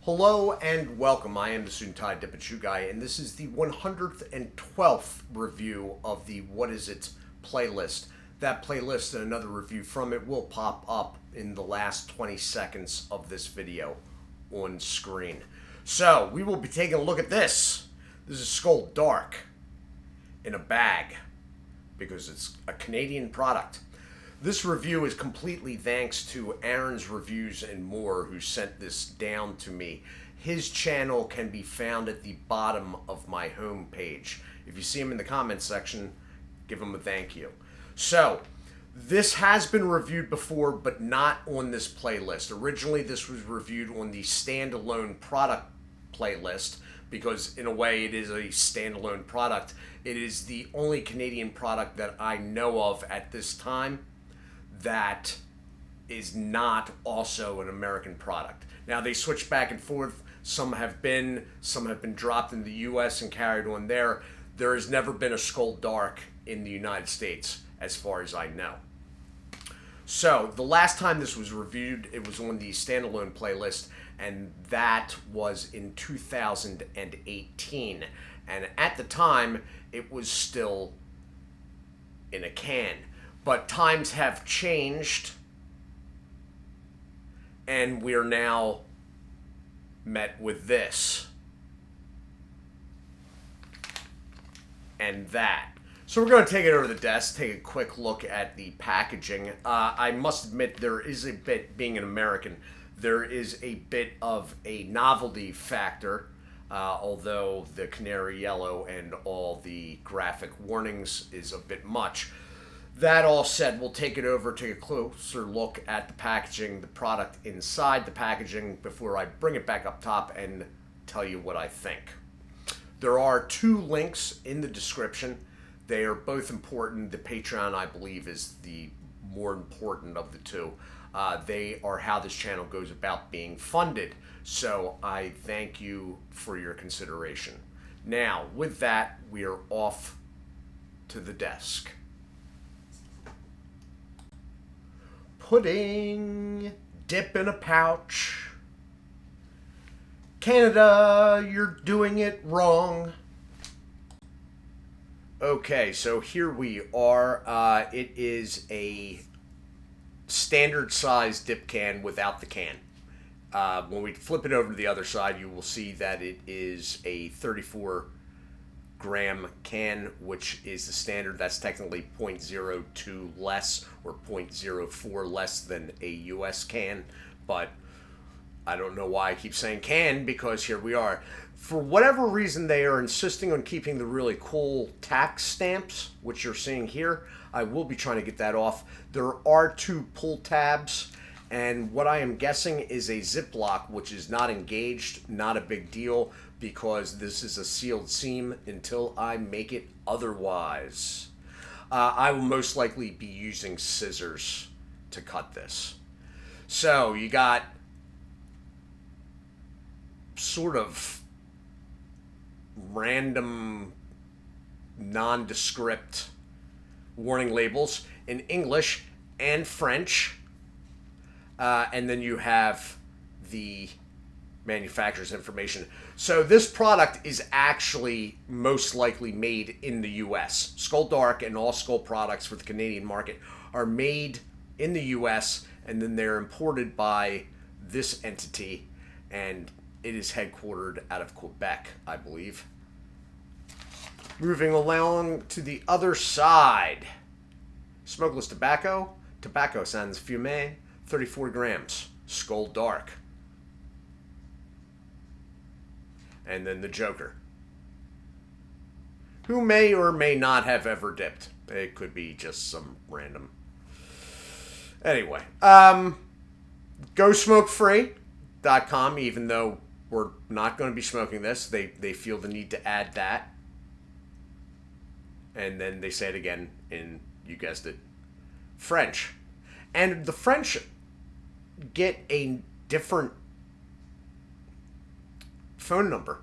Hello and welcome. I am the Suit&Tie Dip&ChewGuy, and this is the 112th review of the What Is It playlist. That playlist and another review from it will pop up in the last 20 seconds of this video on screen. So, we will be taking a look at this. This is Skoal Dark in a bag because it's a Canadian product. This review is completely thanks to Aaron's Reviews and More, who sent this down to me. His channel can be found at the bottom of my homepage. If you see him in the comments section, give him a thank you. So, this has been reviewed before, but not on this playlist. Originally, this was reviewed on the standalone product playlist, because in a way it is a standalone product. It is the only Canadian product that I know of at this time that is not also an American product. Now, they switch back and forth. Some have been dropped in the US and carried on there. There has never been a Skoal Dark in the United States, as far as I know. So, the last time this was reviewed, it was on the standalone playlist, and that was in 2018. And at the time, it was still in a can. But times have changed, and we're now met with this and that. So we're going to take it over the desk, take a quick look at the packaging. I must admit, there is a bit, being an American, there is a bit of a novelty factor, although the canary yellow and all the graphic warnings is a bit much. That all said, we'll take it over, take a closer look at the packaging, the product inside the packaging, before I bring it back up top and tell you what I think. There are two links in the description. They are both important. The Patreon, I believe, is the more important of the two. They are how this channel goes about being funded. So I thank you for your consideration. Now, with that, we are off to the desk. Pudding, dip in a pouch. Canada, you're doing it wrong. Okay, so here we are. It is a standard size dip can without the can. When we flip it over to the other side, you will see that it is a 34-gram can, which is the standard. That's technically 0.02 less or 0.04 less than a US can, but I don't know why I keep saying can, because here we are. For whatever reason, they are insisting on keeping the really cool tax stamps, which you're seeing here. I will be trying to get that off. There are two pull tabs, and what I am guessing is a Ziploc, which is not engaged. Not a big deal, because this is a sealed seam until I make it otherwise. I will most likely be using scissors to cut this. So you got sort of random nondescript warning labels in English and French, and then you have the manufacturer's information. So this product is actually most likely made in the US. Skoal Dark and all Skoal products for the Canadian market are made in the US, and then they're imported by this entity, and it is headquartered out of Quebec, I believe. Moving along to the other side. Smokeless tobacco. Tobacco sans fumer. 34 grams. Skoal Dark. And then the Joker, who may or may not have ever dipped. It could be just some random. Anyway, GoSmokeFree.com, even though we're not going to be smoking this, they feel the need to add that. And then they say it again in, you guessed it, French. And the French get a different phone number.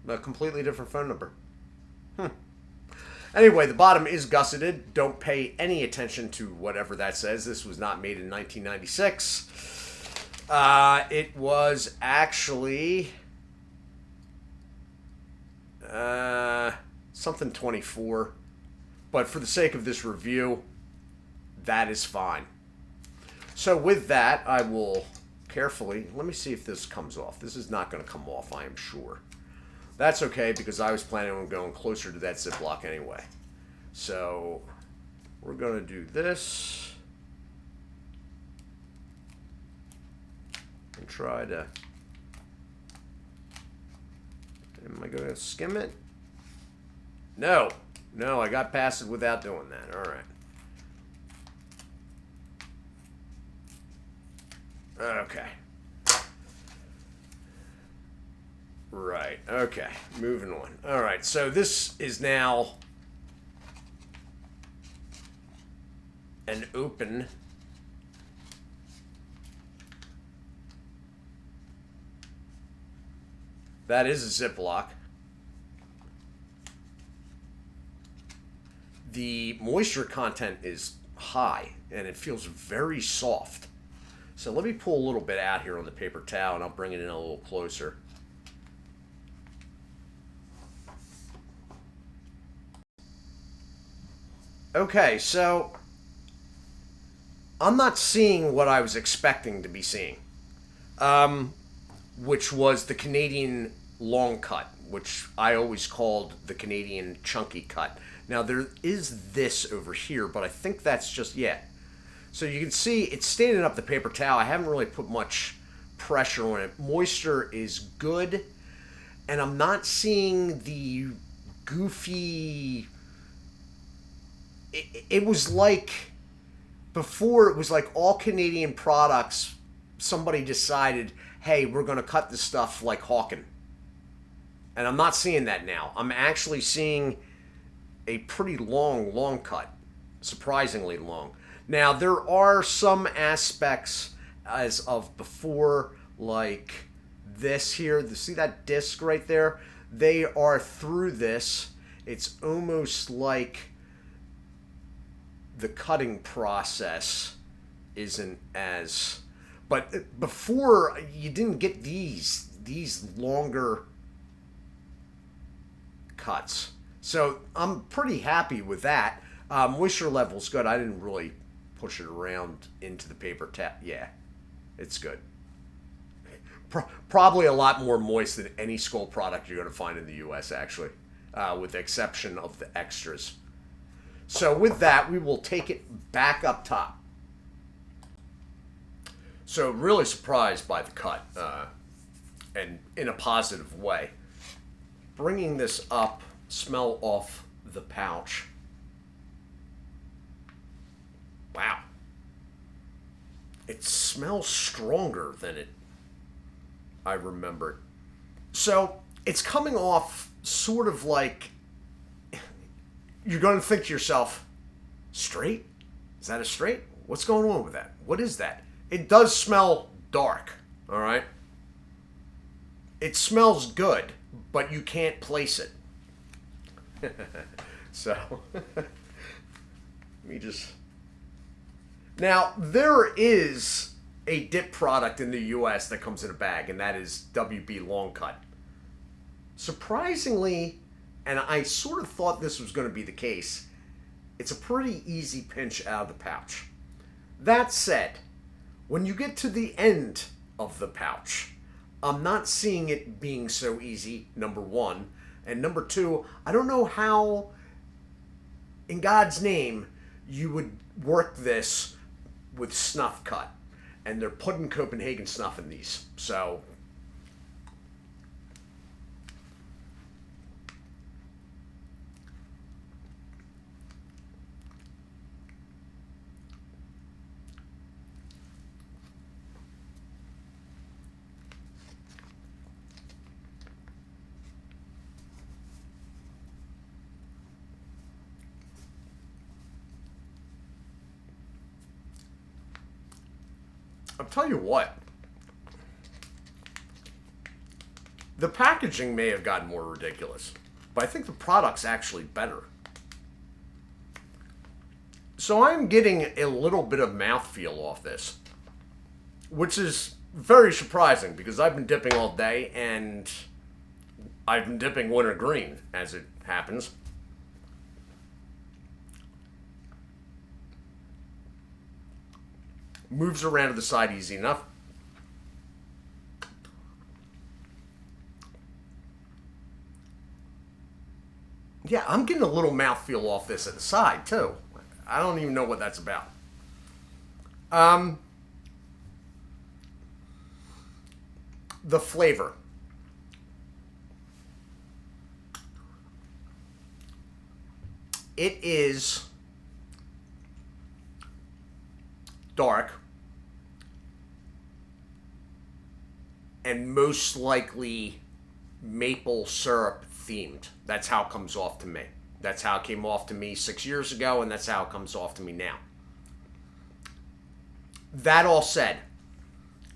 A completely different phone number. Anyway, the bottom is gusseted. Don't pay any attention to whatever that says. This was not made in 1996. It was actually something 24. But for the sake of this review, that is fine. So with that, I will carefully... Let me see if this comes off. This is not going to come off, I am sure. That's okay, because I was planning on going closer to that Ziploc anyway. So we're going to do this. And try to... Am I going to skim it? No. No, I got past it without doing that. All right. Okay. Right. Okay. Moving on. All right. So this is now an open... That is a Ziploc. The moisture content is high, and it feels very soft. So let me pull a little bit out here on the paper towel, and I'll bring it in a little closer. Okay, so I'm not seeing what I was expecting to be seeing. Which was the Canadian long cut, which I always called the Canadian chunky cut. Now, there is this over here, but I think that's just, yeah. So you can see it's standing up the paper towel. I haven't really put much pressure on it. Moisture is good, and I'm not seeing the goofy... It was like, before it was like all Canadian products, somebody decided... hey, we're going to cut this stuff like Hawken. And I'm not seeing that now. I'm actually seeing a pretty long cut. Surprisingly long. Now, there are some aspects as of before, like this here. See that disc right there? They are through this. It's almost like the cutting process isn't as... But before, you didn't get these longer cuts. So I'm pretty happy with that. Moisture level's good. I didn't really push it around into the paper towel. Yeah, it's good. Probably a lot more moist than any Skoal product you're going to find in the U.S., actually, with the exception of the extras. So with that, we will take it back up top. So really surprised by the cut, and in a positive way. Bringing this up, smell off the pouch. Wow. It smells stronger than I remembered. So it's coming off sort of like, you're going to think to yourself, straight? Is that a straight? What's going on with that? What is that? It does smell dark, all right? It smells good, but you can't place it. So, let me just... Now, there is a dip product in the U.S. that comes in a bag, and that is WB Long Cut. Surprisingly, and I sort of thought this was going to be the case, it's a pretty easy pinch out of the pouch. That said... when you get to the end of the pouch, I'm not seeing it being so easy, number one. And number two, I don't know how, in God's name, you would work this with snuff cut. And they're putting Copenhagen snuff in these. So... I'll tell you what. The packaging may have gotten more ridiculous, but I think the product's actually better. So I'm getting a little bit of mouthfeel off this, which is very surprising because I've been dipping all day and I've been dipping wintergreen as it happens. Moves around to the side easy enough. Yeah, I'm getting a little mouthfeel off this at the side, too. I don't even know what that's about. The flavor. It is dark and most likely maple syrup themed. That's how it comes off to me. That's how it came off to me 6 years ago, and that's how it comes off to me now. That all said,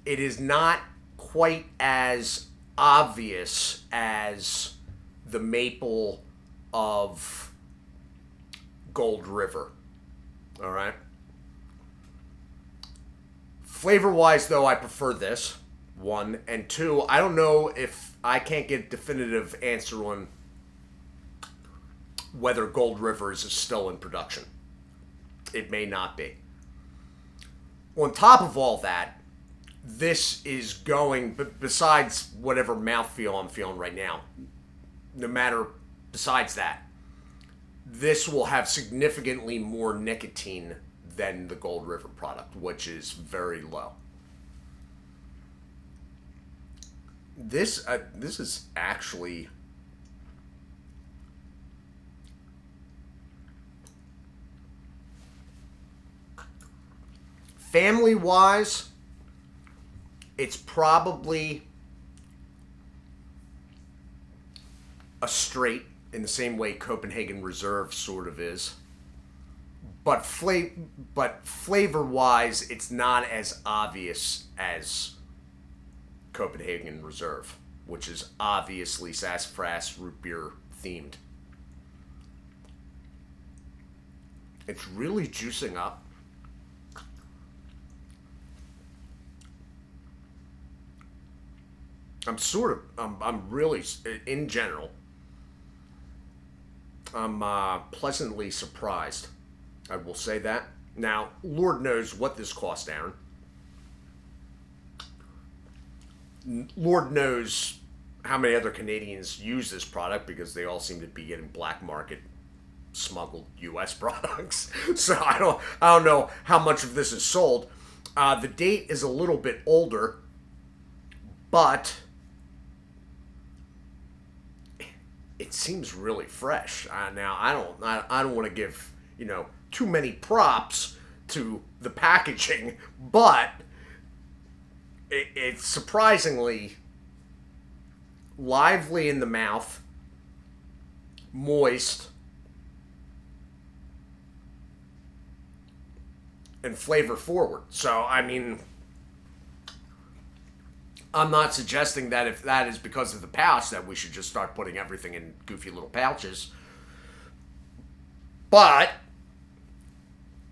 it is not quite as obvious as the maple of Gold River. All right. Flavor-wise, though, I prefer this, one. And two, I don't know if I can't get a definitive answer on whether Gold River is still in production. It may not be. On top of all that, this is going, besides whatever mouthfeel I'm feeling right now, no matter besides that, this will have significantly more nicotine than the Gold River product, which is very low. This is actually family-wise, it's probably a straight in the same way Copenhagen Reserve sort of is. But flavor-wise, it's not as obvious as Copenhagen Reserve, which is obviously sassafras root beer themed. It's really juicing up. I'm really, in general, I'm pleasantly surprised. I will say that. Now, Lord knows what this cost, Aaron. Lord knows how many other Canadians use this product because they all seem to be getting black market smuggled U.S. products. So I don't know how much of this is sold. The date is a little bit older, but it seems really fresh. Now I don't want to give too many props to the packaging, but it's surprisingly lively in the mouth, moist, and flavor forward. So I mean, I'm not suggesting that if that is because of the pouch that we should just start putting everything in goofy little pouches. But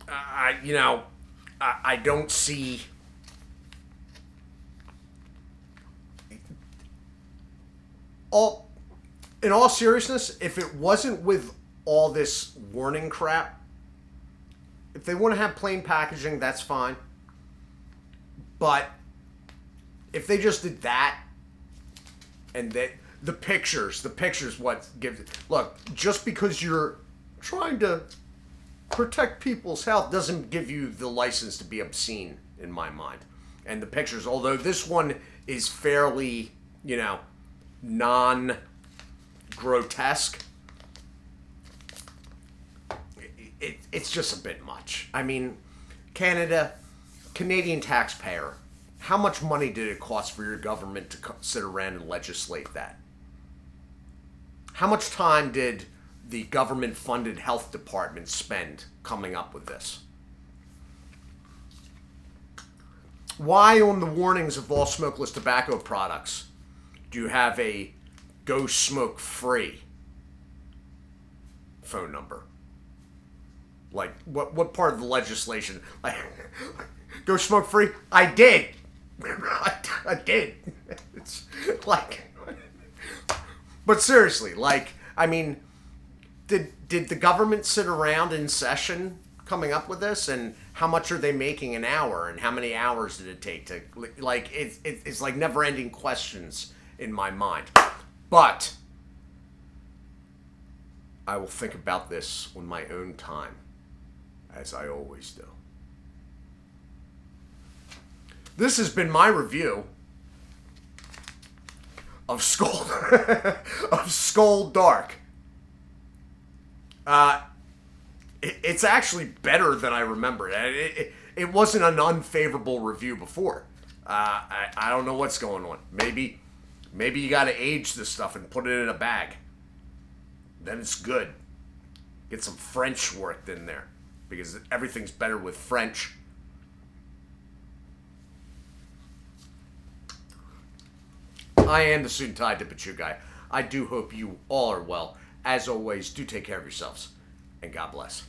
I don't see in all seriousness, if it wasn't with all this warning crap, if they want to have plain packaging, that's fine. But if they just did that, and that the pictures what gives it. Look, just because you're trying to protect people's health doesn't give you the license to be obscene, in my mind. And the pictures, although this one is fairly, non-grotesque, it's just a bit much. I mean, Canadian taxpayer, how much money did it cost for your government to sit around and legislate that? How much time did the government-funded health department spend coming up with this? Why on the warnings of all smokeless tobacco products do you have a go smoke free phone number? Like, what part of the legislation? Like, go smoke free? I did. I did. It's like, but seriously, like, I mean, did the government sit around in session coming up with this, and how much are they making an hour, and how many hours did it take to, like, it's like never-ending questions in my mind. But I will think about this on my own time, as I always do. This has been my review of Skoal of Skoal Dark. It's actually better than I remembered. It wasn't an unfavorable review before. I don't know what's going on. Maybe you got to age this stuff and put it in a bag. Then it's good. Get some French worked in there, because everything's better with French. I am the Suit&Tie Dip&ChewGuy. I do hope you all are well. As always, do take care of yourselves, and God bless.